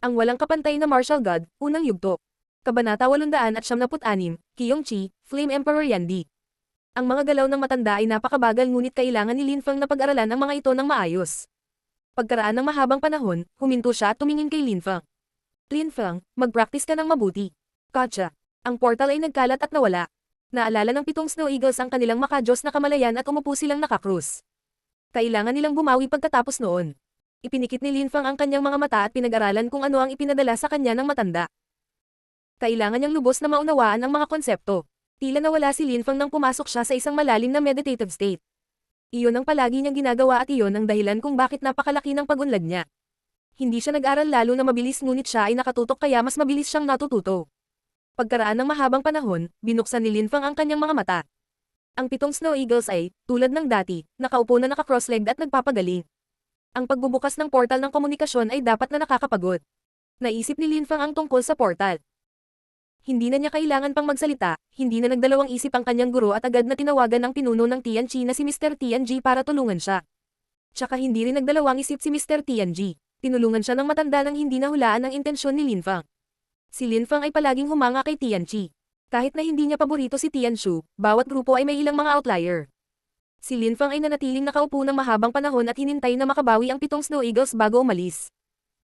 Ang walang kapantay na martial god, unang yugto. Kabanata 876, Qiyongqi, Flame Emperor Yandi. Ang mga galaw ng matanda ay napakabagal ngunit kailangan ni Lin Feng na pag-aralan ang mga ito ng maayos. Pagkaraan ng mahabang panahon, huminto siya at tumingin kay Lin Feng. Lin Feng, mag-practice ka ng mabuti. Gotcha. Ang portal ay nagkalat at nawala. Naalala ng 7 Snow Eagles ang kanilang makajos na kamalayan at umupo silang nakakrus. Kailangan nilang bumawi pagkatapos noon. Ipinikit ni Lin Feng ang kanyang mga mata at pinag-aralan kung ano ang ipinadala sa kanya ng matanda. Kailangan niyang lubos na maunawaan ang mga konsepto. Tila nawala si Lin Feng nang pumasok siya sa isang malalim na meditative state. Iyon ang palagi niyang ginagawa at iyon ang dahilan kung bakit napakalaki ng pag-unlad niya. Hindi siya nag-aral lalo na mabilis ngunit siya ay nakatutok kaya mas mabilis siyang natututo. Pagkaraan ng mahabang panahon, binuksan ni Lin Feng ang kanyang mga mata. Ang 7 Snow Eagles ay, tulad ng dati, nakaupo na naka-cross-legged at nagpapagaling. Ang pagbubukas ng portal ng komunikasyon ay dapat na nakakapagod. Naisip ni Lin Feng ang tungkol sa portal. Hindi na niya kailangan pang magsalita, hindi na nagdalawang isip ang kanyang guro at agad na tinawagan ang pinuno ng Tianqi na si Mr. Tianji para tulungan siya. Tsaka hindi rin nagdalawang isip si Mr. Tianji. Tinulungan siya ng matanda nang hindi nahulaan ang intensyon ni Lin Feng. Si Lin Feng ay palaging humanga kay Tianqi. Kahit na hindi niya paborito si Tianshu, bawat grupo ay may ilang mga outlier. Si Lin Feng ay nanatiling nakaupo ng mahabang panahon at hinintay na makabawi ang 7 Snow Eagles bago umalis.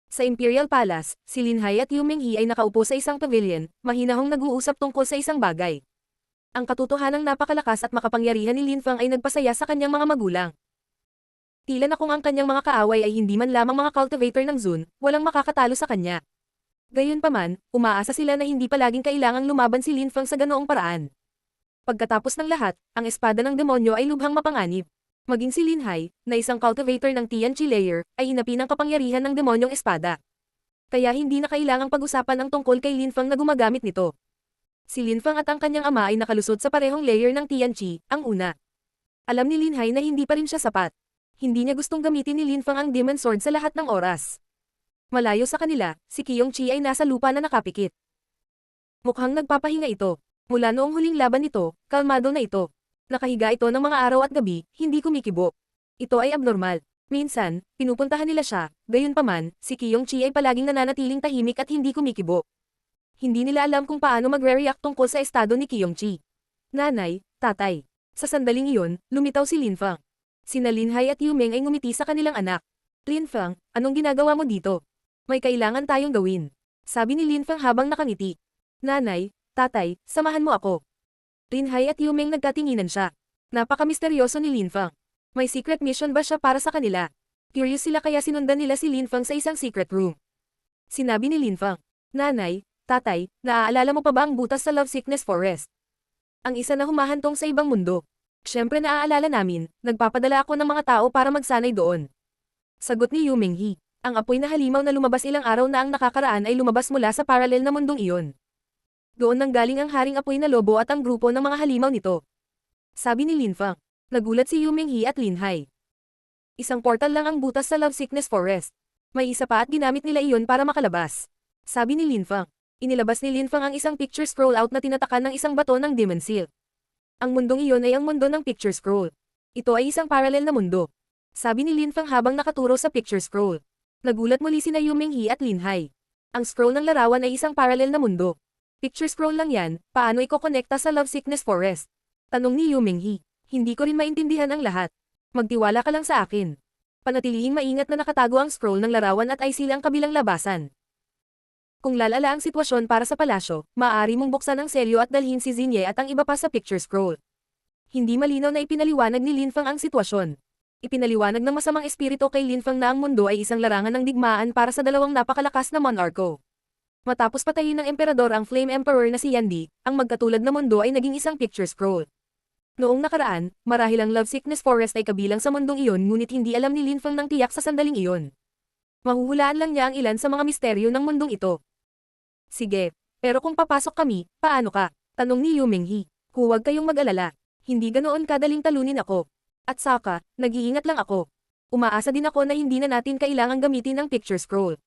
Sa Imperial Palace, si Lin Hai at Yu Menghe ay nakaupo sa isang pavilion, mahinahong nag-uusap tungkol sa isang bagay. Ang katotohanang napakalakas at makapangyarihan ni Lin Feng ay nagpasaya sa kanyang mga magulang. Tila na kung ang kanyang mga kaaway ay hindi man lamang mga cultivator ng Zun, walang makakatalo sa kanya. Gayunpaman, umaasa sila na hindi palaging kailangang lumaban si Lin Feng sa ganoong paraan. Pagkatapos ng lahat, ang espada ng demonyo ay lubhang mapanganib. Maging si Lin Hai, na isang cultivator ng Tianqi layer, ay inapi ng kapangyarihan ng demonyong espada. Kaya hindi na kailangang pag-usapan ang tungkol kay Lin Feng na gumagamit nito. Si Lin Feng at ang kanyang ama ay nakalusot sa parehong layer ng Tianqi, ang una. Alam ni Lin Hai na hindi pa rin siya sapat. Hindi niya gustong gamitin ni Lin Feng ang Demon Sword sa lahat ng oras. Malayo sa kanila, si Qiyongqi ay nasa lupa na nakapikit. Mukhang nagpapahinga ito. Mula noong huling laban nito, kalmado na ito. Nakahiga ito ng mga araw at gabi, hindi kumikibo. Ito ay abnormal. Minsan, pinupuntahan nila siya, gayunpaman, si Qiyongqi ay palaging nananatiling tahimik at hindi kumikibo. Hindi nila alam kung paano magre-react tungkol sa estado ni Qiyongqi. Nanay, tatay. Sa sandaling iyon, lumitaw si Lin Feng. Sina Lin Hai at Yu Meng ay ngumiti sa kanilang anak. Lin Feng, anong ginagawa mo dito? May kailangan tayong gawin. Sabi ni Lin Feng habang nakangiti. Nanay, tatay, samahan mo ako. Lin Hai at Yu Meng nagkatinginan siya. Napaka-misteryoso ni Lin Feng. May secret mission ba siya para sa kanila? Curious sila kaya sinundan nila si Lin Feng sa isang secret room. Sinabi ni Lin Feng. Nanay, tatay, naaalala mo pa ba ang butas sa Love Sickness Forest? Ang isa na humahantong sa ibang mundo. Siyempre naaalala namin, nagpapadala ako ng mga tao para magsanay doon. Sagot ni Yu Menghe. Ang apoy na halimaw na lumabas ilang araw na ang nakakaraan ay lumabas mula sa paralel na mundong iyon. Doon nanggaling ang haring apoy na lobo at ang grupo ng mga halimaw nito. Sabi ni Lin Feng. Nagulat si Yu Menghe at Lin Hai. Isang portal lang ang butas sa Love Sickness Forest. May isa pa at ginamit nila iyon para makalabas. Sabi ni Lin Feng. Inilabas ni Lin Feng ang isang picture scroll out na tinatakan ng isang bato ng Demon Seal. Ang mundong iyon ay ang mundo ng picture scroll. Ito ay isang paralel na mundo. Sabi ni Lin Feng habang nakaturo sa picture scroll. Nagulat muli sina Yu Menghe at Lin Hai. Ang scroll ng larawan ay isang paralel na mundo. Picture scroll lang yan, paano ikokonekta sa Love Sickness Forest? Tanong ni Yu Menghe. Hindi ko rin maintindihan ang lahat. Magtiwala ka lang sa akin. Panatilihing maingat na nakatago ang scroll ng larawan at ay silang kabilang labasan. Kung lalala ang sitwasyon para sa palasyo, maaari mong buksan ang selyo at dalhin si Xinye at ang iba pa sa picture scroll. Hindi malinaw na ipinaliwanag ni Lin Feng ang sitwasyon. Ipinaliwanag ng masamang espiritu kay Lin Feng na ang mundo ay isang larangan ng digmaan para sa dalawang napakalakas na monarko. Matapos patayin ng emperador ang Flame Emperor na si Yandi, ang magkatulad na mundo ay naging isang picture scroll. Noong nakaraan, marahil ang Love Sickness Forest ay kabilang sa mundong iyon ngunit hindi alam ni Lin Feng ng tiyak sa sandaling iyon. Mahuhulaan lang niya ang ilan sa mga misteryo ng mundong ito. Sige, pero kung papasok kami, paano ka? Tanong ni Yu Menghe. Huwag kayong mag-alala. Hindi ganoon kadaling talunin ako. At saka, nag-iingat lang ako. Umaasa din ako na hindi na natin kailangang gamitin ang picture scroll.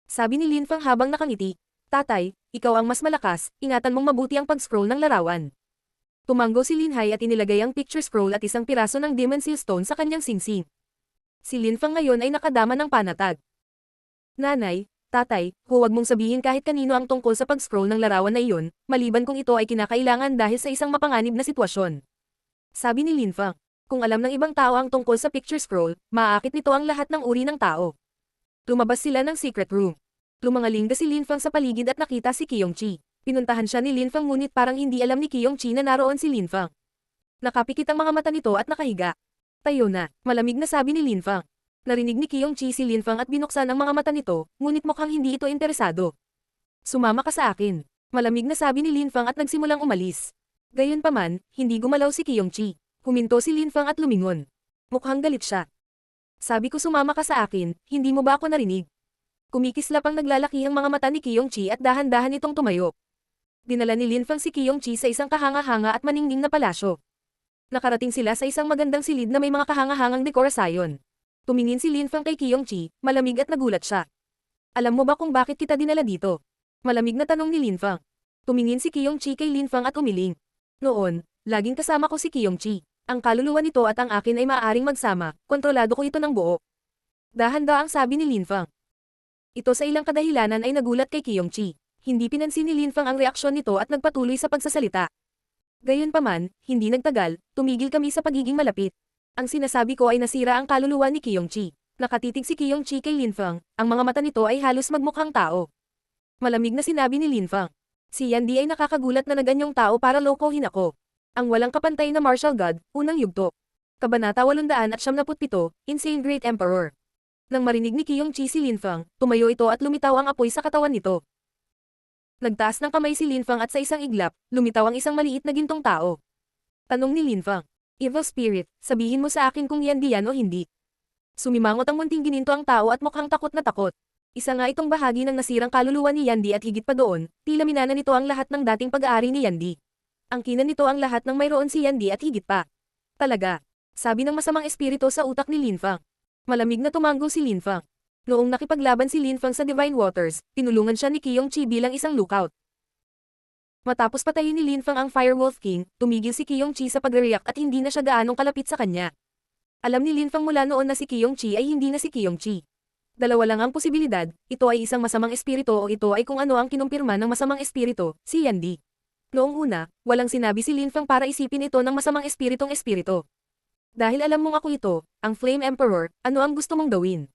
Sabi ni Lin Feng habang nakangiti. Tatay, ikaw ang mas malakas, ingatan mong mabuti ang pag-scroll ng larawan. Tumanggo si Lin Hai at inilagay ang picture scroll at isang piraso ng Demon Seal Stone sa kanyang singsing. Si Lin Feng ngayon ay nakadama ng panatag. Nanay, Tatay, huwag mong sabihin kahit kanino ang tungkol sa pag-scroll ng larawan na iyon, maliban kung ito ay kinakailangan dahil sa isang mapanganib na sitwasyon. Sabi ni Lin Feng, kung alam ng ibang tao ang tungkol sa picture scroll, maaakit nito ang lahat ng uri ng tao. Lumabas sila ng secret room. Lumangalinga si Lin Feng sa paligid at nakita si Qiyongqi. Pinuntahan siya ni Lin Feng ngunit parang hindi alam ni Qiyongqi na naroon si Lin Feng. Nakapikit ang mga mata nito at nakahiga. Tayo na, malamig na sabi ni Lin Feng. Narinig ni Qiyongqi si Lin Feng at binuksan ang mga mata nito, ngunit mukhang hindi ito interesado. Sumama ka sa akin. Malamig na sabi ni Lin Feng at nagsimulang umalis. Gayunpaman, hindi gumalaw si Qiyongqi. Huminto si Lin Feng at lumingon. Mukhang galit siya. Sabi ko sumama ka sa akin, hindi mo ba ako narinig? Kumikislap ang naglalakihang mga mata ni Qiyongqi at dahan-dahan itong tumayo. Dinala ni Lin Feng si Qiyongqi sa isang kahanga-hanga at maningning na palasyo. Nakarating sila sa isang magandang silid na may mga kahanga-hangang dekorasyon. Tumingin si Lin Feng kay Qiyongqi, malamig at nagulat siya. Alam mo ba kung bakit kita dinala dito? Malamig na tanong ni Lin Feng. Tumingin si Qiyongqi kay Lin Feng at umiling. Noon, laging kasama ko si Qiyongqi. Ang kaluluwa nito at ang akin ay maaaring magsama, kontrolado ko ito ng buo. Dahan-daang sabi ni Lin Feng. Ito sa ilang kadahilanan ay nagulat kay Qiyongqi. Hindi pinansin ni Lin Feng ang reaksyon nito at nagpatuloy sa pagsasalita. Gayunpaman, hindi nagtagal, tumigil kami sa pagiging malapit. Ang sinasabi ko ay nasira ang kaluluwa ni Qiyongqi. Nakatitig si Qiyongqi kay Lin Feng, ang mga mata nito ay halos magmukhang tao. Malamig na sinabi ni Lin Feng. Si Yandy ay nakakagulat na naganyong tao para lokohin ako. Ang walang kapantay na martial god, unang yugto. Kabanata 877, Insane Great Emperor. Nang marinig ni Qiyongqi si Lin Feng, tumayo ito at lumitaw ang apoy sa katawan nito. Nagtaas ng kamay si Lin Feng at sa isang iglap, lumitaw ang isang maliit na gintong tao. Tanong ni Lin Feng. Evil Spirit, sabihin mo sa akin kung Yandy yan o hindi. Sumimangot ang munting gininto ang tao at mukhang takot na takot. Isa nga itong bahagi ng nasirang kaluluwa ni Yandy at higit pa doon, tila minana nito ang lahat ng dating pag-aari ni Yandy. Angkinan nito ang lahat ng mayroon si Yandy at higit pa. Talaga, sabi ng masamang espiritu sa utak ni Lin Feng. Malamig na tumango si Lin Feng. Noong nakipaglaban si Lin Feng sa Divine Waters, tinulungan siya ni Qiyongqi bilang isang lookout. Matapos patayin ni Lin Feng ang Firewolf King, tumigil si Qiyongqi sa pagreact at hindi na siya gaanong kalapit sa kanya. Alam ni Lin Feng mula noon na si Qiyongqi ay hindi na si Qiyongqi. Dalawa lang ang posibilidad, ito ay isang masamang espiritu o ito ay kung ano ang kinumpirma ng masamang espiritu, si Yandy. Noong una, walang sinabi si Lin Feng para isipin ito ng masamang espiritong espiritu. Dahil alam mong ako ito, ang Flame Emperor, ano ang gusto mong gawin?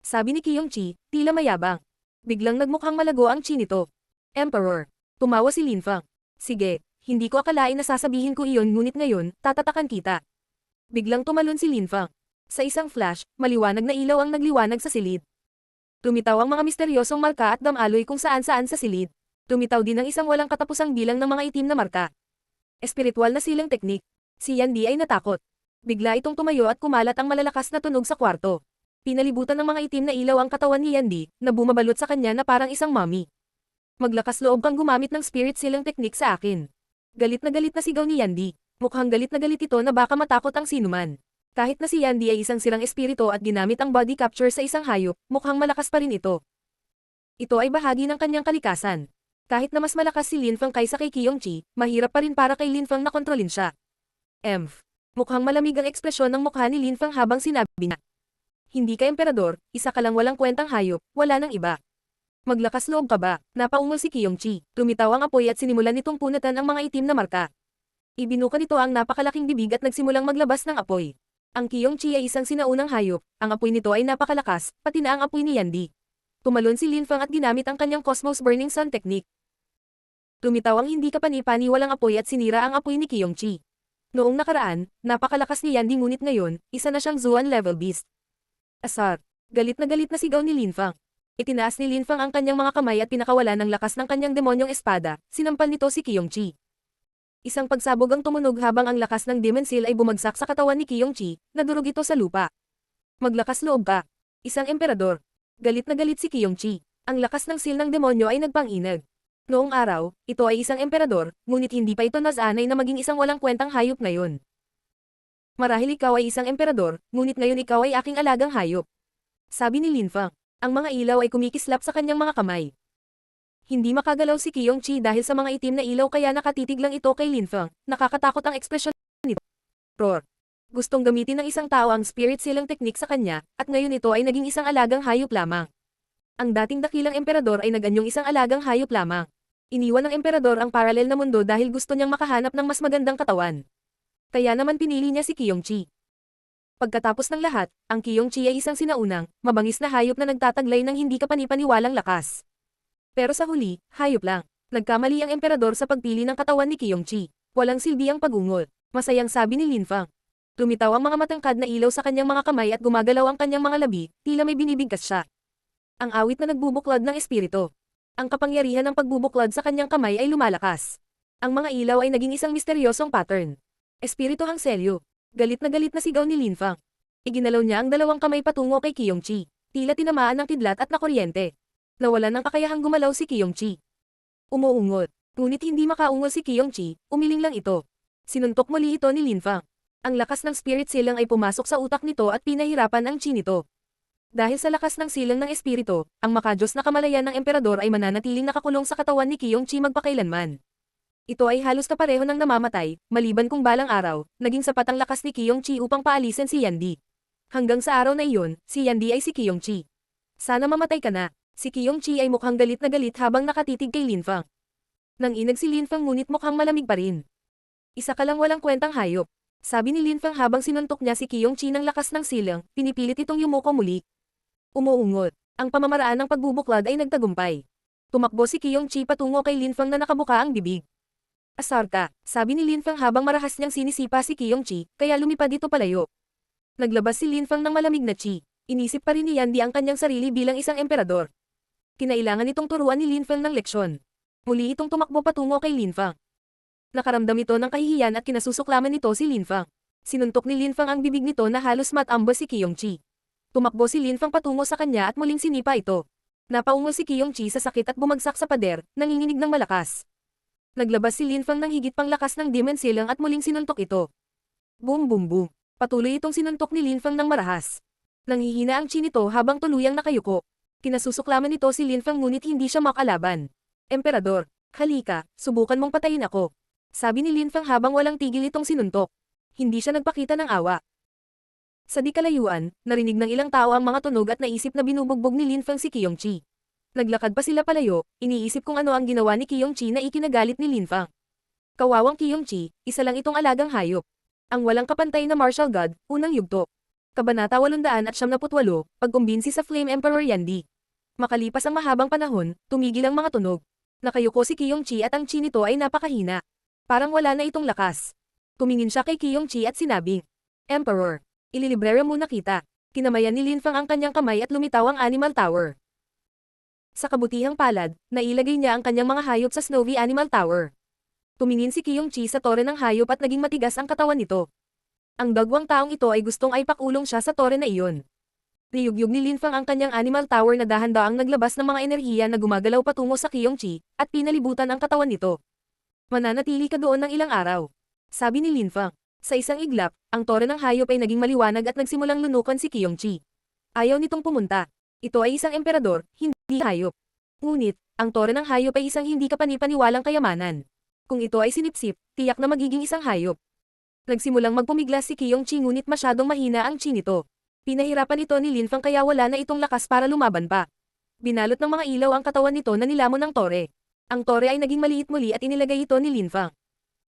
Sabi ni Qiyongqi, tila mayabang. Biglang nagmukhang malago ang chi nito. Emperor. Tumawa si Lin Feng. Sige, hindi ko akalain na sasabihin ko iyon ngunit ngayon, tatatakan kita. Biglang tumalon si Lin Feng. Sa isang flash, maliwanag na ilaw ang nagliwanag sa silid. Lumitaw ang mga misteryosong marka at damaloy kung saan-saan sa silid. Lumitaw din ang isang walang katapusang bilang ng mga itim na marka. Espiritual na silang teknik. Si Yandy ay natakot. Bigla itong tumayo at kumalat ang malalakas na tunog sa kwarto. Pinalibutan ng mga itim na ilaw ang katawan ni Yandy, na bumabalot sa kanya na parang isang mummy. Maglakas loob kang gumamit ng spirit silang teknik sa akin. Galit na sigaw ni Yandy. Mukhang galit na galit ito na baka matakot ang sinuman. Kahit na si Yandy ay isang sirang espiritu at ginamit ang body capture sa isang hayop, mukhang malakas pa rin ito. Ito ay bahagi ng kanyang kalikasan. Kahit na mas malakas si Lin Feng kaysa kay Qiyongqi, mahirap pa rin para kay Lin Feng na kontrolin siya. Mukhang malamig ang ekspresyon ng mukha ni Lin Feng habang sinabi niya. Hindi ka emperador, isa ka lang walang kwentang hayop, wala nang iba. Maglakas loob ka ba? Napaungol si Qiyongqi. Lumitaw ang apoy at sinimulan nitong punatan ang mga itim na marka. Ibinuka nito ang napakalaking bibig at nagsimulang maglabas ng apoy. Ang Qiyongqi ay isang sinaunang hayop, ang apoy nito ay napakalakas, pati na ang apoy ni Yandy. Tumalon si Lin Feng at ginamit ang kanyang Cosmos Burning Sun technique. Lumitaw ang hindi kapani-paniwalang apoy at sinira ang apoy ni Qiyongqi. Noong nakaraan, napakalakas ni Yandy ngunit ngayon, isa na siyang Zuan level beast. Asar. Galit na sigaw ni Lin Feng. Itinaas ni Lin Feng ang kanyang mga kamay at pinakawalan ng lakas ng kanyang demonyong espada, sinampal nito si Qiyongqi. Isang pagsabog ang tumunog habang ang lakas ng Demon Seal ay bumagsak sa katawan ni Qiyongqi, nadurog ito sa lupa. Maglakas loob ka. Isang emperador. Galit si Qiyongqi. Ang lakas ng seal ng demonyo ay nagpanginag. Noong araw, ito ay isang emperador, ngunit hindi pa ito nasanay na maging isang walang kwentang hayop ngayon. Marahil ikaw ay isang emperador, ngunit ngayon ikaw ay aking alagang hayop. Sabi ni Lin Feng. Ang mga ilaw ay kumikislap sa kanyang mga kamay. Hindi makagalaw si Qiyongqi dahil sa mga itim na ilaw kaya nakatitig lang ito kay Lin Feng. Nakakatakot ang ekspresyon nito. Roar. Gustong gamitin ng isang tao ang spirit silang teknik sa kanya, at ngayon ito ay naging isang alagang hayop lamang. Ang dating dakilang emperador ay naganyong isang alagang hayop lamang. Iniwan ng emperador ang paralel na mundo dahil gusto niyang makahanap ng mas magandang katawan. Kaya naman pinili niya si Kyong-chi. Pagkatapos ng lahat, ang Kyong-chi ay isang sinaunang, mabangis na hayop na nagtataglay ng hindi kapanipaniwalang lakas. Pero sa huli, hayop lang. Nagkamali ang emperador sa pagpili ng katawan ni Kyong-chi. Walang silbi ang pag-ungol. Masayang sabi ni Lin Fang. Lumitaw ang mga matangkad na ilaw sa kanyang mga kamay at gumagalaw ang kanyang mga labi, tila may binibigkas siya. Ang awit na nagbubuklod ng espiritu. Ang kapangyarihan ng pagbubuklod sa kanyang kamay ay lumalakas. Ang mga ilaw ay naging isang misteryosong pattern. Espiritu Hang Selyo. Galit na sigaw ni Lin Fang. Iginalaw niya ang dalawang kamay patungo kay Kyong-chi. Tila tinamaan ng kidlat at nakuryente. Nawalan ng kakayahang gumalaw si Kyong-chi. Umuungot. Ngunit hindi makaungol si Kyong-chi, umiling lang ito. Sinuntok muli ito ni Lin Fang. Ang lakas ng spirit silang ay pumasok sa utak nito at pinahirapan ang chi nito. Dahil sa lakas ng silang ng espiritu, ang makajos na kamalayan ng emperador ay mananatiling nakakulong sa katawan ni Kyong-chi magpakailanman. Ito ay halos kapareho ng namamatay, maliban kung balang araw, naging sapat ang lakas ni Kyong-chi upang paalisin si Yandy. Hanggang sa araw na iyon, si Yandy ay si Kyong-chi. Sana mamatay ka na. Si Kyong-chi ay mukhang galit na galit habang nakatitig kay Lin Fang. Nanginag si Lin Fang ngunit mukhang malamig pa rin. Isa ka lang walang kwentang hayop. Sabi ni Lin Fang habang sinuntok niya si Kyong-chi ng lakas ng silang, pinipilit itong yumuko muli. Umuungot. Ang pamamaraan ng pagbubuklad ay nagtagumpay. Tumakbo si Kyong-chi patungo kay Lin Fang na nakabuka ang bibig. Asar ka, sabi ni Lin Fang habang marahas niyang sinisipa si Kyong-chi, kaya lumipad ito palayo. Naglabas si Lin Fang ng malamig na chi. Inisip pa rin ni Yandy ang kanyang sarili bilang isang emperador. Kinailangan itong turuan ni Lin Fang ng leksyon. Muli itong tumakbo patungo kay Lin Fang. Nakaramdam ito ng kahihiyan at kinasusuklaman nito si Lin Fang. Sinuntok ni Lin Fang ang bibig nito na halos matambos si Kyong-chi. Tumakbo si Lin Fang patungo sa kanya at muling sinipa ito. Napaungol si Kyong-chi sa sakit at bumagsak sa pader, nanginginig ng malakas. Naglabas si Lin Fang ng higit pang lakas ng demon silang at muling sinuntok ito. Boom boom boom. Patuloy itong sinuntok ni Lin Fang ng marahas. Nanghihina ang chi nito habang tuluyang nakayuko. Kinasusuklaman nito si Lin Fang ngunit hindi siya makalaban. Emperador, halika, subukan mong patayin ako. Sabi ni Lin Fang habang walang tigil itong sinuntok. Hindi siya nagpakita ng awa. Sa di kalayuan, narinig ng ilang tao ang mga tunog at naisip na binubugbog ni Lin Fang si Kyong-chi. Naglakad pa sila palayo, iniisip kung ano ang ginawa ni Kyong-chi na ikinagalit ni Lin Fang. Kawawang Kyong-chi, isa lang itong alagang hayop. Ang walang kapantay na martial god, unang yugto. Kabanata 878, pag-umbinsi sa Flame Emperor Yandy. Makalipas ang mahabang panahon, tumigil ang mga tunog. Nakayuko si Kyong-chi at ang chi nito ay napakahina. Parang wala na itong lakas. Tumingin siya kay Kyong-chi at sinabing, Emperor, ililibrero muna kita. Kinamayan ni Lin Fang ang kanyang kamay at lumitaw ang Animal Tower. Sa kabutihang palad, nailagay niya ang kanyang mga hayop sa Snowy Animal Tower. Tumingin si Kyong-chi sa tore ng hayop at naging matigas ang katawan nito. Ang dagwang taong ito ay gustong ay pakulong siya sa tore na iyon. Niyugyug ni Lin Fang ang kanyang Animal Tower na dahan-daang naglabas ng mga enerhiya na gumagalaw patungo sa Kyong-chi, at pinalibutan ang katawan nito. Mananatili ka doon ng ilang araw. Sabi ni Lin Fang. Sa isang iglap, ang tore ng hayop ay naging maliwanag at nagsimulang lunukan si Kyong-chi. Ayaw nitong pumunta. Ito ay isang emperador, hindi hayop. Ngunit, ang tore ng hayop ay isang hindi kapanipaniwalang kayamanan. Kung ito ay sinipsip, tiyak na magiging isang hayop. Nagsimulang magpumiglas si Kyong-chi ngunit masyadong mahina ang chi nito. Pinahirapan ito ni Lin Fang kaya wala na itong lakas para lumaban pa. Binalot ng mga ilaw ang katawan nito na nilamon ng tore. Ang tore ay naging maliit muli at inilagay ito ni Lin Fang.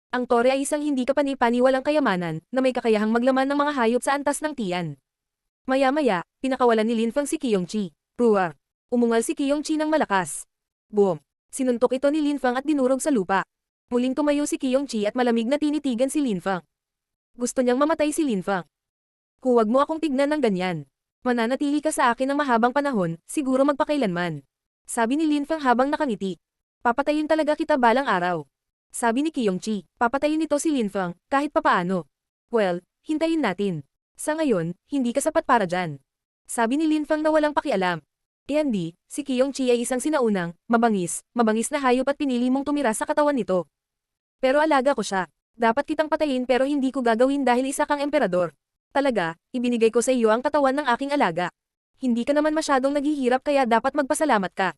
Ang tore ay isang hindi kapanipaniwalang kayamanan na may kakayahang maglaman ng mga hayop sa antas ng tiyan. Maya-maya, pinakawalan ni Lin Fang si Kyong-chi. Ruar. Umungal si Kyong-chi ng malakas. Boom. Sinuntok ito ni Lin Fang at dinurog sa lupa. Muling tumayo si Kyong-chi at malamig na tinitigan si Lin Fang. Gusto niyang mamatay si Lin Fang. Huwag mo akong tignan ng ganyan. Mananatili ka sa akin ng mahabang panahon, siguro magpakailanman. Sabi ni Lin Fang habang nakangiti. Papatayin talaga kita balang araw. Sabi ni Kyong-chi, papatayin nito si Lin Fang, kahit papaano. Well, hintayin natin. Sa ngayon, hindi ka sapat para dyan. Sabi ni Lin Fang na walang pakialam. Yandy, si Kyong-chi ay isang sinaunang, mabangis na hayop at pinili mong tumira sa katawan nito. Pero alaga ko siya. Dapat kitang patayin pero hindi ko gagawin dahil isa kang emperador. Talaga, ibinigay ko sa iyo ang katawan ng aking alaga. Hindi ka naman masyadong naghihirap kaya dapat magpasalamat ka.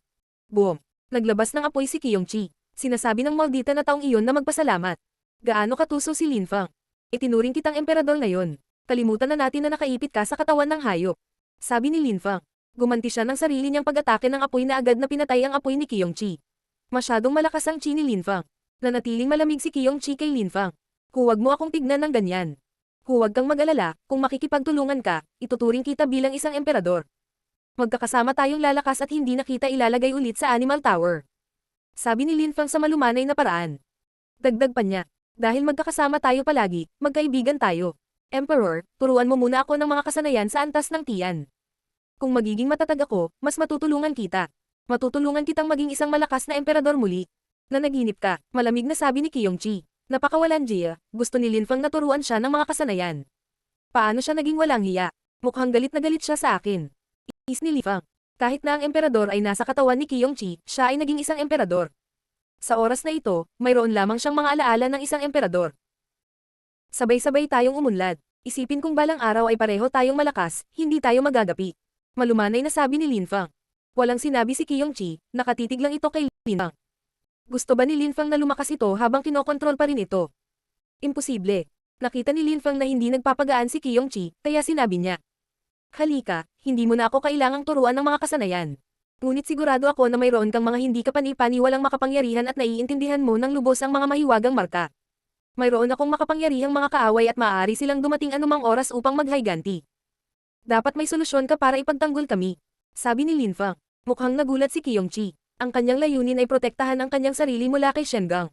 Boom! Naglabas ng apoy si Kyong-chi. Sinasabi ng maldita na taong iyon na magpasalamat. Gaano katuso si Lin Fang? Itinuring kitang emperador ngayon. Kalimutan na natin na nakaipit ka sa katawan ng hayop. Sabi ni Lin Fang. Gumanti siya ng sarili niyang pag-atake ng apoy na agad na pinatay ang apoy ni Kyung-chi. Masyadong malakas ang chi ni Lin Fang. Nanatiling malamig si Kyung-chi kay Lin Fang. Huwag mo akong tignan ng ganyan. Huwag kang mag-alala, kung makikipagtulungan ka, ituturing kita bilang isang emperador. Magkakasama tayong lalakas at hindi na kita ilalagay ulit sa Animal Tower. Sabi ni Lin Fang sa malumanay na paraan. Dagdag pa niya, dahil magkakasama tayo palagi, magkaibigan tayo. Emperor, turuan mo muna ako ng mga kasanayan sa antas ng tiyan. Kung magiging matatag ako, mas matutulungan kita. Matutulungan kitang maging isang malakas na emperador muli. Nanaginip ka, malamig na sabi ni Kyung-chi. Napakawalan Jia, gusto ni Lin Fang na turuan siya ng mga kasanayan. Paano siya naging walang hiya? Mukhang galit na galit siya sa akin. Is ni Lin Fang. Kahit na ang emperador ay nasa katawan ni Kyung-chi, siya ay naging isang emperador. Sa oras na ito, mayroon lamang siyang mga alaala ng isang emperador. Sabay-sabay tayong umunlad. Isipin kung balang araw ay pareho tayong malakas, hindi tayo magagapi. Malumanay na sabi ni Lin Fang. Walang sinabi si Kyung-chi, nakatitig lang ito kay Lin Fang. Gusto ba ni Lin Fang na lumakas ito habang kinokontrol pa rin ito? Imposible. Nakita ni Lin Fang na hindi nagpapagaan si Kyung-chi, kaya sinabi niya. Halika, hindi mo na ako kailangang turuan ng mga kasanayan. Ngunit sigurado ako na mayroon kang mga hindi kapani-paniwalang makapangyarihan at naiintindihan mo ng lubos ang mga mahiwagang marka. Mayroon akong makapangyarihang mga kaaway at maaari silang dumating anumang oras upang maghayganti. Dapat may solusyon ka para ipagtanggol kami. Sabi ni Lin Fang. Mukhang nagulat si Kyung-chi. Ang kanyang layunin ay protektahan ang kanyang sarili mula kay Shengang.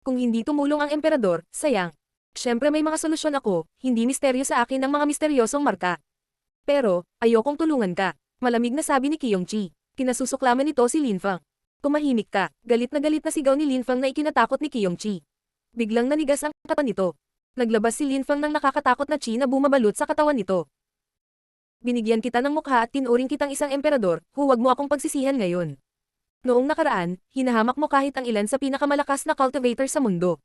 Kung hindi tumulong ang emperador, sayang. Siyempre may mga solusyon ako, hindi misteryo sa akin ang mga misteryosong marka. Pero, ayokong tulungan ka. Malamig na sabi ni Kyung-chi. Kinasusuklaman nito si Lin Fang. Tumahimik ka, galit na sigaw ni Lin Fang na ikinatakot ni Kyung-chi. Biglang nanigas ang katawan nito. Naglabas si Lin Fang ng nakakatakot na chi na bumabalot sa katawan nito. Binigyan kita ng mukha at tinuring kitang isang emperador, huwag mo akong pagsisihan ngayon. Noong nakaraan, hinahamak mo kahit ang ilan sa pinakamalakas na cultivator sa mundo.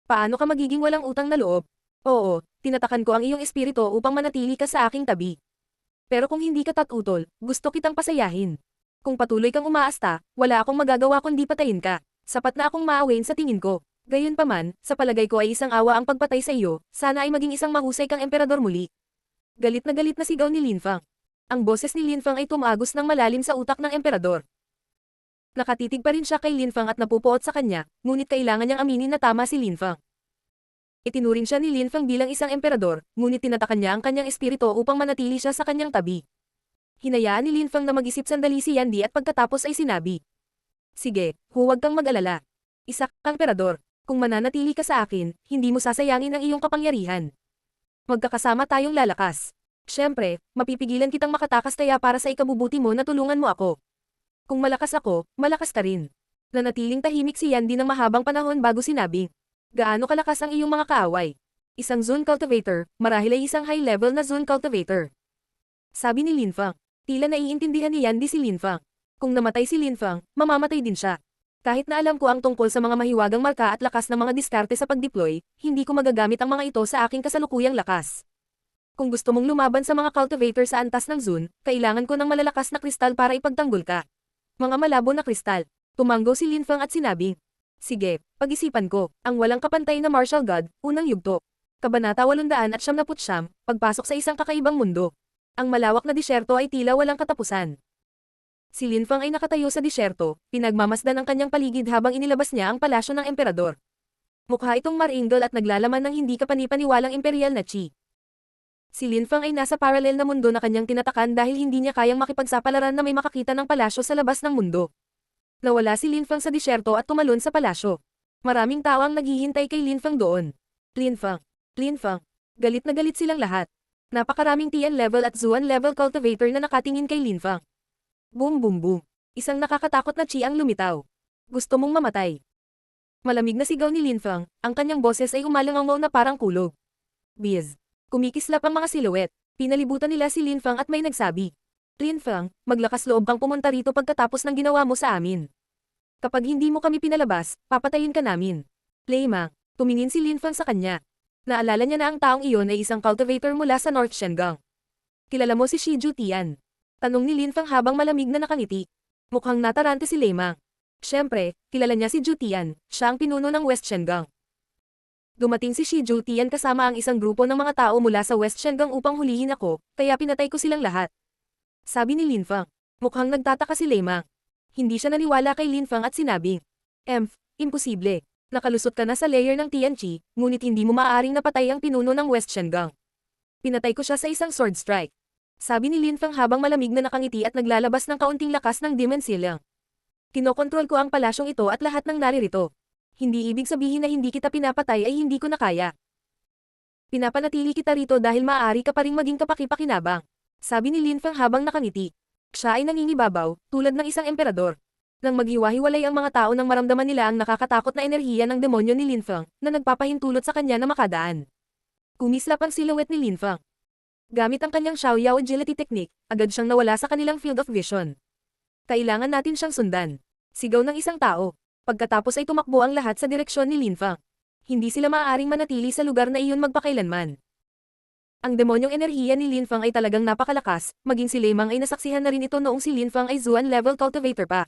Paano ka magiging walang utang na loob? Oo, tinatakan ko ang iyong espiritu upang manatili ka sa aking tabi. Pero kung hindi ka tatutol, gusto kitang pasayahin. Kung patuloy kang umaasta, wala akong magagawa kundi patayin ka. Sapat na akong maawain sa tingin ko. Gayunpaman, sa palagay ko ay isang awa ang pagpatay sa iyo, sana ay maging isang mahusay kang emperador muli. Galit na sigaw ni Lin Fang. Ang boses ni Lin Fang ay tumagos ng malalim sa utak ng emperador. Nakatitig pa rin siya kay Lin Fang at napupuot sa kanya, ngunit kailangan niyang aminin na tama si Lin Fang. Itinuring siya ni Lin Fang bilang isang emperador, ngunit tinatakan niya ang kanyang espiritu upang manatili siya sa kanyang tabi. Hinayaan ni Lin Fang na mag-isip sandali si Yandy at pagkatapos ay sinabi. Sige, huwag kang mag-alala. Isa kang emperador. Kung mananatili ka sa akin, hindi mo sasayangin ang iyong kapangyarihan. Magkakasama tayong lalakas. Siyempre, mapipigilan kitang makatakas kaya para sa ikabubuti mo na tulungan mo ako. Kung malakas ako, malakas ka rin. Nanatiling tahimik si Yandy ng mahabang panahon bago sinabi. Gaano kalakas ang iyong mga kaaway? Isang Zone Cultivator, marahil ay isang high-level na Zone Cultivator. Sabi ni Lin Fang. Tila naiintindihan ni Yandy si Lin Fang. Kung namatay si Lin Fang, mamamatay din siya. Kahit na alam ko ang tungkol sa mga mahiwagang marka at lakas ng mga diskarte sa pag-deploy, hindi ko magagamit ang mga ito sa aking kasalukuyang lakas. Kung gusto mong lumaban sa mga cultivator sa antas ng Zone, kailangan ko ng malalakas na kristal para ipagtanggol ka. Mga malabo na kristal. Tumanggo si Lin Fang at sinabi. Sige, pag-isipan ko, ang walang kapantay na martial god, unang yugto. Kabanata 879, pagpasok sa isang kakaibang mundo. Ang malawak na disyerto ay tila walang katapusan. Si Lin Fang ay nakatayo sa disyerto, pinagmamasdan ang kanyang paligid habang inilabas niya ang palasyo ng emperador. Mukha itong maringal at naglalaman ng hindi kapani-paniwalang imperial na chi. Si Lin Fang ay nasa parallel na mundo na kanyang tinatakan dahil hindi niya kayang makipagsapalaran na may makakita ng palasyo sa labas ng mundo. Nawala si Lin Fang sa disyerto at tumalon sa palasyo. Maraming tao ang naghihintay kay Lin Fang doon. Lin Fang. Lin Fang. Galit na galit silang lahat. Napakaraming TN level at Zuan level cultivator na nakatingin kay Lin Fang. Boom boom boom. Isang nakakatakot na chi ang lumitaw. Gusto mong mamatay. Malamig na sigaw ni Lin Fang, ang kanyang boses ay umalangaw na parang kulog. Biz. Kumikislap ang mga silhouette. Pinalibutan nila si Lin Fang at may nagsabi. Lin Fang, maglakas loob kang pumunta rito pagkatapos ng ginawa mo sa amin. Kapag hindi mo kami pinalabas, papatayin ka namin. Lei Mang, tumingin si Lin Fang sa kanya. Naalala niya na ang taong iyon ay isang cultivator mula sa North Shengang. Kilala mo si Shiju Tian? Tanong ni Lin Fang habang malamig na nakangiti. Mukhang natarante si Lei Mang. Siyempre, kilala niya si Ju Tian, siya ang pinuno ng West Shengang. Dumating si Shiju Tian kasama ang isang grupo ng mga tao mula sa West Shengang upang hulihin ako, kaya pinatay ko silang lahat. Sabi ni Lin Feng. Mukhang nagtataka si Lei Mang. Hindi siya naniwala kay Lin Feng at sinabing, imposible. Nakalusot ka na sa layer ng Tianqi, ngunit hindi mo maaaring napatay ang pinuno ng West Shengang. Pinatay ko siya sa isang sword strike. Sabi ni Lin Feng habang malamig na nakangiti at naglalabas ng kaunting lakas ng Demon Silang. Kinokontrol ko ang palasyong ito at lahat ng naririto. Hindi ibig sabihin na hindi kita pinapatay ay hindi ko na kaya. Pinapanatili kita rito dahil maaari ka pa ring maging kapaki-pakinabang. Sabi ni Lin Feng habang nakangiti. Siya ay nangingibabaw, tulad ng isang emperador. Nang maghiwa-hiwalay ang mga tao nang maramdaman nila ang nakakatakot na enerhiya ng demonyo ni Lin Feng, na nagpapahintulot sa kanya na makadaan. Kumislap ang silhouette ni Lin Feng. Gamit ang kanyang Xiaoyao agility technique, agad siyang nawala sa kanilang field of vision. Kailangan natin siyang sundan. Sigaw ng isang tao. Pagkatapos ay tumakbo ang lahat sa direksyon ni Lin Feng. Hindi sila maaaring manatili sa lugar na iyon magpakailanman. Ang demonyong enerhiya ni Lin Feng ay talagang napakalakas, maging si Lei Mang ay nasaksihan na rin ito noong si Lin Feng ay Zuan level cultivator pa.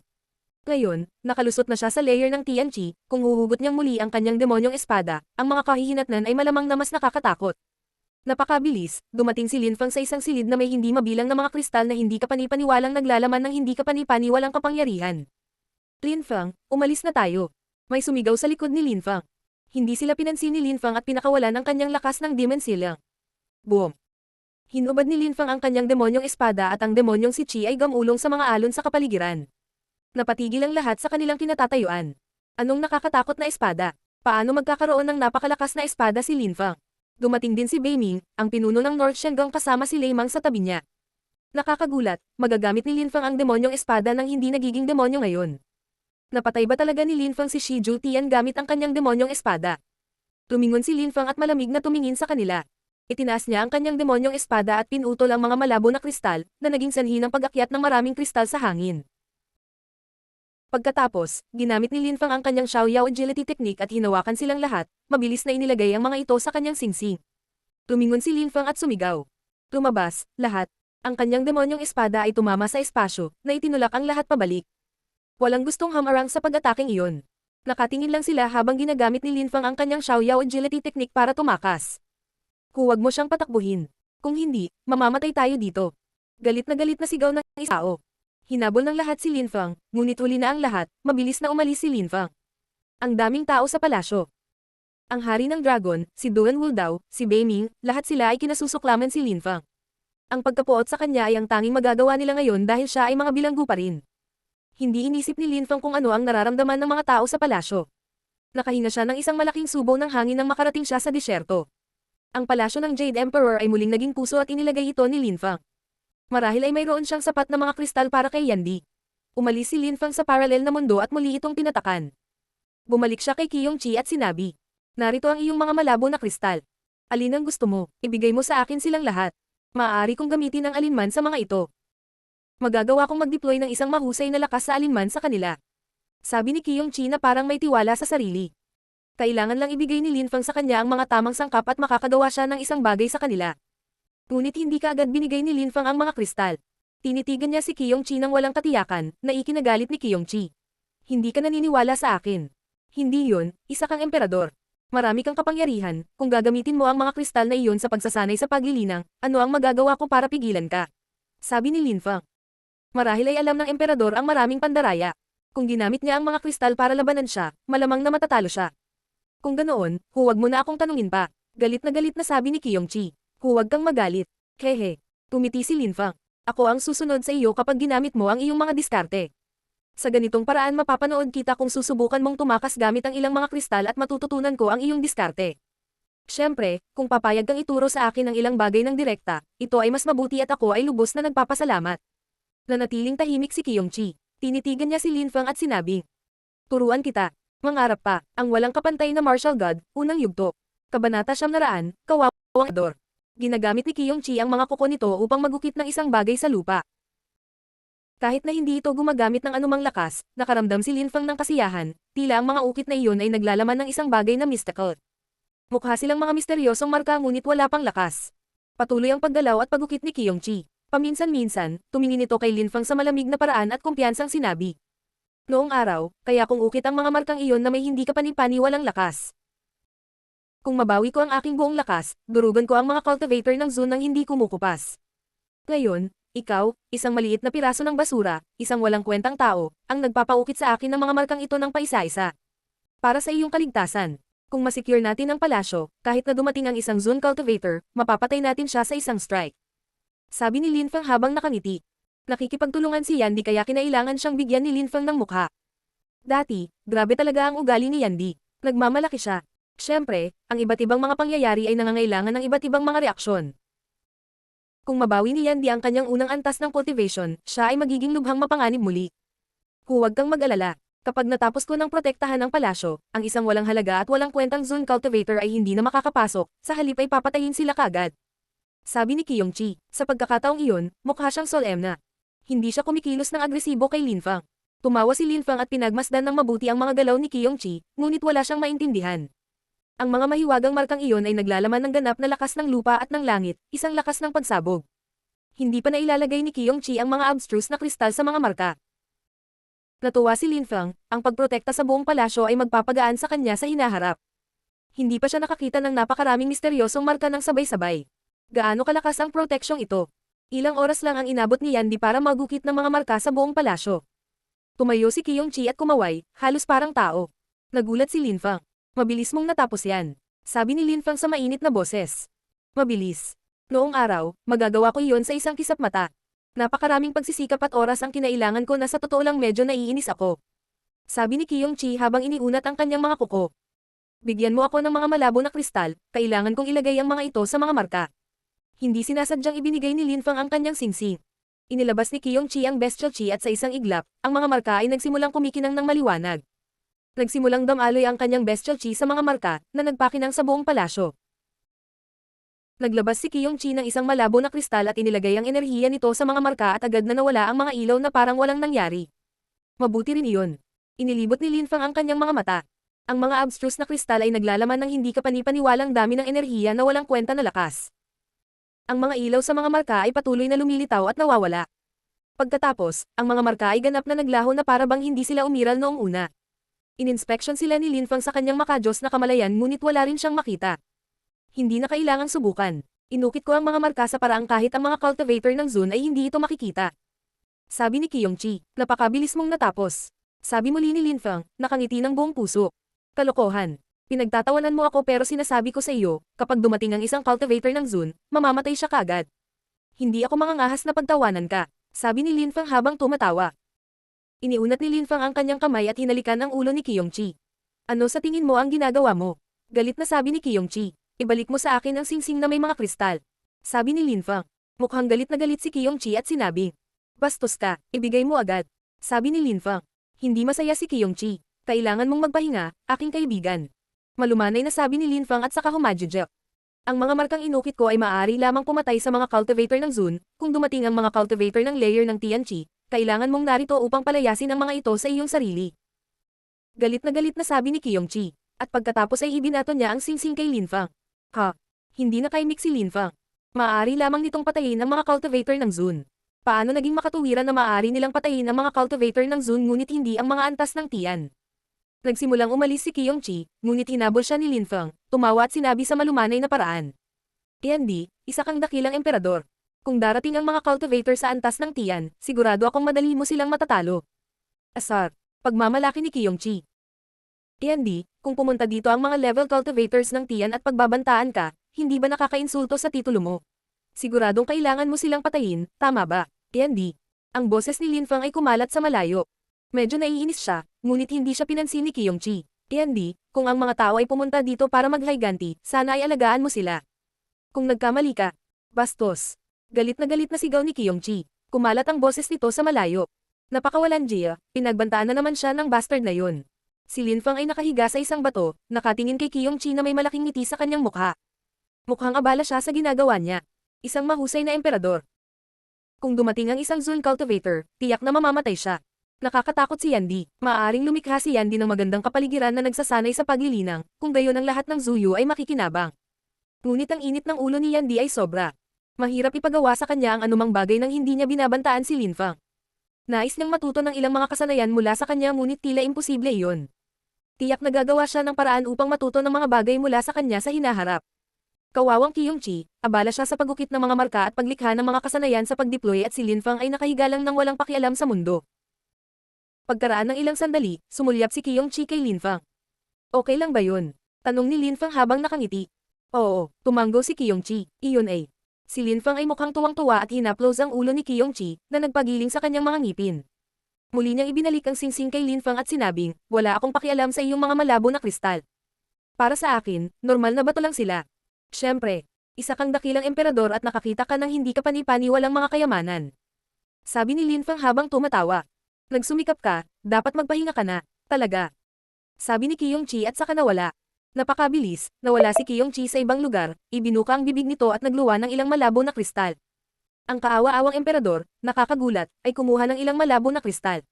Ngayon, nakalusot na siya sa layer ng Tianqi, kung huhugot niyang muli ang kanyang demonyong espada, ang mga kahihinatnan ay malamang na mas nakakatakot. Napakabilis, dumating si Lin Feng sa isang silid na may hindi mabilang na mga kristal na hindi kapanipaniwalang naglalaman ng hindi kapanipaniwalang kapangyarihan. Lin Feng, umalis na tayo. May sumigaw sa likod ni Lin Feng. Hindi sila pinansin ni Lin Feng at pinakawalan ang kanyang lakas ng Demon Silang. Boom! Hinubad ni Lin Feng ang kanyang demonyong espada at ang demonyong si Qi ay gamulong sa mga alon sa kapaligiran. Napatigil ang lahat sa kanilang kinatatayuan. Anong nakakatakot na espada? Paano magkakaroon ng napakalakas na espada si Lin Feng? Dumating din si Bei Ming, ang pinuno ng North Shengang kasama si Lei Mang sa tabi niya. Nakakagulat, magagamit ni Lin Feng ang demonyong espada nang hindi nagiging demonyo ngayon. Napatay ba talaga ni Lin Feng si Shi Ju Tian gamit ang kanyang demonyong espada? Tumingon si Lin Feng at malamig na tumingin sa kanila. Itinaas niya ang kanyang demonyong espada at pinutol ang mga malabo na kristal, na naging sanhi ng pag-akyat ng maraming kristal sa hangin. Pagkatapos, ginamit ni Lin Feng ang kanyang Xiaoyao agility technique at hinawakan silang lahat, mabilis na inilagay ang mga ito sa kanyang singsing. Tumingon si Lin Feng at sumigaw. Tumabas, lahat. Ang kanyang demonyong espada ay tumama sa espasyo, na itinulak ang lahat pabalik. Walang gustong hamarang sa pag-ataking iyon. Nakatingin lang sila habang ginagamit ni Lin Feng ang kanyang Xiaoyao agility technique para tumakas. Huwag mo siyang patakbuhin. Kung hindi, mamamatay tayo dito. Galit na sigaw ng isao. Hinabol ng lahat si Lin Feng, ngunit huli na ang lahat, mabilis na umalis si Lin Feng. Ang daming tao sa palasyo. Ang hari ng dragon, si Duan Wuldao, si Bei Ming, lahat sila ay kinasusuklaman si Lin Feng. Ang pagkapuot sa kanya ay ang tanging magagawa nila ngayon dahil siya ay mga bilanggo pa rin. Hindi inisip ni Lin Feng kung ano ang nararamdaman ng mga tao sa palasyo. Nakahinga siya ng isang malaking subo ng hangin nang makarating siya sa disyerto. Ang palasyo ng Jade Emperor ay muling naging puso at inilagay ito ni Lin Feng. Marahil ay mayroon siyang sapat na mga kristal para kay Yandy. Umalis si Lin Feng sa paralel na mundo at muli itong tinatakan. Bumalik siya kay Qi at sinabi, narito ang iyong mga malabo na kristal. Alin ang gusto mo, ibigay mo sa akin silang lahat. Maaari kong gamitin ang alinman sa mga ito. Magagawa kong mag-deploy ng isang mahusay na lakas sa alinman sa kanila. Sabi ni Qi na parang may tiwala sa sarili. Kailangan lang ibigay ni Lin Feng sa kanya ang mga tamang sangkap at makakagawa siya ng isang bagay sa kanila. Ngunit hindi kaagad binigay ni Lin Feng ang mga kristal. Tinitigan niya si Qi nang walang katiyakan, na ikinagalit ni Qi. Hindi ka naniniwala sa akin. Hindi yun, isa kang emperador. Marami kang kapangyarihan, kung gagamitin mo ang mga kristal na iyon sa pagsasanay sa paglilinang, ano ang magagawa ko para pigilan ka? Sabi ni Lin Feng. Marahil ay alam ng emperador ang maraming pandaraya. Kung ginamit niya ang mga kristal para labanan siya, malamang na matatalo siya. Kung ganoon, huwag mo na akong tanungin pa. Galit na sabi ni Qi. Huwag kang magalit. Hehe. Tumiti si Lin Feng. Ako ang susunod sa iyo kapag ginamit mo ang iyong mga diskarte. Sa ganitong paraan mapapanood kita kung susubukan mong tumakas gamit ang ilang mga kristal at matututunan ko ang iyong diskarte. Siyempre, kung papayag kang ituro sa akin ang ilang bagay ng direkta, ito ay mas mabuti at ako ay lubos na nagpapasalamat. Nanatiling tahimik si Qi. Tinitigan niya si Lin Feng at sinabing, turuan kita. Mangarap pa, ang walang kapantay na martial god, unang yugto. Kabanata 900, Kawawang Ador. Ginagamit ni Qi ang mga kuko nito upang magukit ng isang bagay sa lupa. Kahit na hindi ito gumagamit ng anumang lakas, nakaramdam si Lin Feng ng kasiyahan, tila ang mga ukit na iyon ay naglalaman ng isang bagay na mystical. Mukha silang mga misteryosong marka ngunit wala pang lakas. Patuloy ang paggalaw at pagukit ni Qi. Paminsan-minsan, tumingin ito kay Lin Feng sa malamig na paraan at kumpiyansang sinabi. Noong araw, kaya kung ukit ang mga markang iyon na may hindi kapanipaniwalang lakas. Kung mabawi ko ang aking buong lakas, durugan ko ang mga cultivator ng Zun nang hindi kumukupas. Ngayon, Ikaw, isang maliit na piraso ng basura, isang walang kwentang tao, ang nagpapaukit sa akin ng mga markang ito ng paisa-isa. Para sa iyong kaligtasan. Kung masecure natin ang palasyo, kahit na dumating ang isang Zone Cultivator, mapapatay natin siya sa isang strike. Sabi ni Lin Feng habang nakangiti. Nakikipagtulungan si Yandy kaya kinailangan siyang bigyan ni Lin Feng ng mukha. Dati, grabe talaga ang ugali ni Yandy. Nagmamalaki siya. Siyempre, ang iba't ibang mga pangyayari ay nangangailangan ng iba't ibang mga reaksyon. Kung mabawi ni Yandy ang kanyang unang antas ng cultivation, siya ay magiging lubhang mapanganib muli. Huwag kang mag-alala. Kapag natapos ko ng protektahan ng palasyo, ang isang walang halaga at walang kwentang Zone Cultivator ay hindi na makakapasok, sa halip ay papatayin sila kaagad. Sabi ni Kyung-chi, sa pagkakataong iyon, mukha siyang solemna. Hindi siya kumikilos ng agresibo kay Lin Feng. Tumawa si Lin Feng at pinagmasdan ng mabuti ang mga galaw ni Kyung-chi, ngunit wala siyang maintindihan. Ang mga mahiwagang markang iyon ay naglalaman ng ganap na lakas ng lupa at ng langit, isang lakas ng pagsabog. Hindi pa nailalagay ni Kyung-chi ang mga abstruse na kristal sa mga marka. Natuwa si Lin Feng, ang pagprotekta sa buong palasyo ay magpapagaan sa kanya sa hinaharap. Hindi pa siya nakakita ng napakaraming misteryosong marka ng sabay-sabay. Gaano kalakas ang proteksyong ito? Ilang oras lang ang inabot ni Yandy para magukit ng mga marka sa buong palasyo. Tumayo si Kyung-chi at kumaway, halos parang tao. Nagulat si Lin Feng. Mabilis mong natapos yan. Sabi ni Lin Feng sa mainit na boses. Mabilis. Noong araw, magagawa ko iyon sa isang kisap mata. Napakaraming pagsisikap at oras ang kinailangan ko na sa totoo lang medyo naiinis ako. Sabi ni Kyung-chi habang iniunat ang kanyang mga kuko. Bigyan mo ako ng mga malabo na kristal, kailangan kong ilagay ang mga ito sa mga marka. Hindi sinasadyang ibinigay ni Lin Feng ang kanyang singsing. Inilabas ni Kyung-chi ang bestial chi at sa isang iglap, ang mga marka ay nagsimulang kumikinang ng maliwanag. Nagsimulang damaloy ang kanyang bestial chi sa mga marka na nagpakinang sa buong palasyo. Naglabas si Kyung-chi ng isang malabo na kristal at inilagay ang enerhiya nito sa mga marka at agad na nawala ang mga ilaw na parang walang nangyari. Mabuti rin iyon. Inilibot ni Lin Feng ang kanyang mga mata. Ang mga abstruse na kristal ay naglalaman ng hindi kapani-paniwalang dami ng enerhiya na walang kwenta na lakas. Ang mga ilaw sa mga marka ay patuloy na lumilitaw at nawawala. Pagkatapos, ang mga marka ay ganap na naglaho na para bang hindi sila umiral noong una. Ininspeksyon sila ni Lin Feng sa kanyang makajos na kamalayan ngunit wala rin siyang makita. Hindi na kailangang subukan. Inukit ko ang mga marka sa paraang kahit ang mga cultivator ng Zone ay hindi ito makikita. Sabi ni Kyung-chi, napakabilis mong natapos. Sabi muli ni Lin Feng, nakangiti ng buong puso. Kalokohan. Pinagtatawanan mo ako pero sinasabi ko sa iyo, kapag dumating ang isang cultivator ng Zone, mamamatay siya kaagad. Hindi ako mangangahas na pagtawanan ka. Sabi ni Lin Feng habang tumatawa. Iniunat ni Lin Feng ang kanyang kamay at hinalikan ang ulo ni Kyung-chi. Ano sa tingin mo ang ginagawa mo? Galit na sabi ni Kyung-chi. Ibalik mo sa akin ang singsing na may mga kristal. Sabi ni Lin Feng. Mukhang galit na galit si Kyung-chi at sinabi. Bastos ka, ibigay mo agad. Sabi ni Lin Feng. Hindi masaya si Kyung-chi. Kailangan mong magpahinga, aking kaibigan. Malumanay na sabi ni Lin Feng at saka humajujek. Ang mga markang inukit ko ay maaari lamang pumatay sa mga cultivator ng Zone, kung dumating ang mga cultivator ng layer ng Tianqi, kailangan mong narito upang palayasin ang mga ito sa iyong sarili. Galit na sabi ni Kyung-chi, at pagkatapos ay ibinato niya ang singsing kay Lin Feng. Ha? Hindi na kaimik si Lin Feng. Maaari lamang nitong patayin ang mga cultivator ng Zone. Paano naging makatuwiran na maaari nilang patayin ang mga cultivator ng Zone ngunit hindi ang mga antas ng Tian? Nagsimulang umalis si Kyung-chi, ngunit hinabol siya ni Lin Feng, tumawa at sinabi sa malumanay na paraan. Yandy, isa kang dakilang emperador. Kung darating ang mga cultivator sa antas ng Tian, sigurado akong madali mo silang matatalo. Asar. Pagmamalaki ni Kyung-chi. Yandy, kung pumunta dito ang mga level cultivators ng Tian at pagbabantaan ka, hindi ba nakakainsulto sa titulo mo? Siguradong kailangan mo silang patayin, tama ba? Yandy. Ang boses ni Lin Feng ay kumalat sa malayo. Medyo naiinis siya, ngunit hindi siya pinansin ni Kyung-chi. Yandy, kung ang mga tao ay pumunta dito para maghayganti, sana ay alagaan mo sila. Kung nagkamali ka. Bastos. Galit na sigaw ni Kyung-chi. Kumalat ang boses nito sa malayo. Napakawalan Jia, pinagbantaan na naman siya ng bastard na yun. Si Lin Feng ay nakahiga sa isang bato, nakatingin kay Kyung-chi na may malaking ngiti sa kanyang mukha. Mukhang abala siya sa ginagawa niya. Isang mahusay na emperador. Kung dumating ang isang Zone cultivator, tiyak na mamamatay siya. Nakakatakot si Yandy. Maaaring lumikha si Yandy ng magandang kapaligiran na nagsasanay sa paglilinang, kung gayon ang lahat ng Zuyu ay makikinabang. Ngunit ang init ng ulo ni Yandy ay sobra. Mahirap ipagawa sa kanya ang anumang bagay nang hindi niya binabantaan si Lin Feng. Nais niyang matuto ng ilang mga kasanayan mula sa kanya ngunit tila imposible iyon. Tiyak nagagawa siya ng paraan upang matuto ng mga bagay mula sa kanya sa hinaharap. Kawawang Qiyongqi, abala siya sa pagukit ng mga marka at paglikha ng mga kasanayan sa pagdeploy at si Lin Feng ay nakahiga lang ng walang pakialam sa mundo. Pagkaraan ng ilang sandali, sumulyap si Qiyongqi kay Lin Feng. Okay lang ba yun? Tanong ni Lin Feng habang nakangiti. Oo, tumanggo si Qiyongqi, iyon ay. Si Lin Feng ay mukhang tuwang-tuwa at hinaplos ang ulo ni Qiyongqi, na nagpagiling sa kanyang mga ngipin. Muli niyang ibinalik ang singsing kay Lin Feng at sinabing, wala akong pakialam sa iyong mga malabo na kristal. Para sa akin, normal na bato lang sila. Siyempre, isa kang dakilang emperador at nakakita ka ng hindi kapani-pani walang mga kayamanan. Sabi ni Lin Feng habang tumatawa. Nagsumikap ka, dapat magpahinga ka na, talaga. Sabi ni Qiyongqi at saka nawala. Napakabilis, nawala si Qiyongqi sa ibang lugar, ibinuka ang bibig nito at nagluwa ng ilang malabo na kristal. Ang kaawa-awang emperador, nakakagulat, ay kumuha ng ilang malabo na kristal.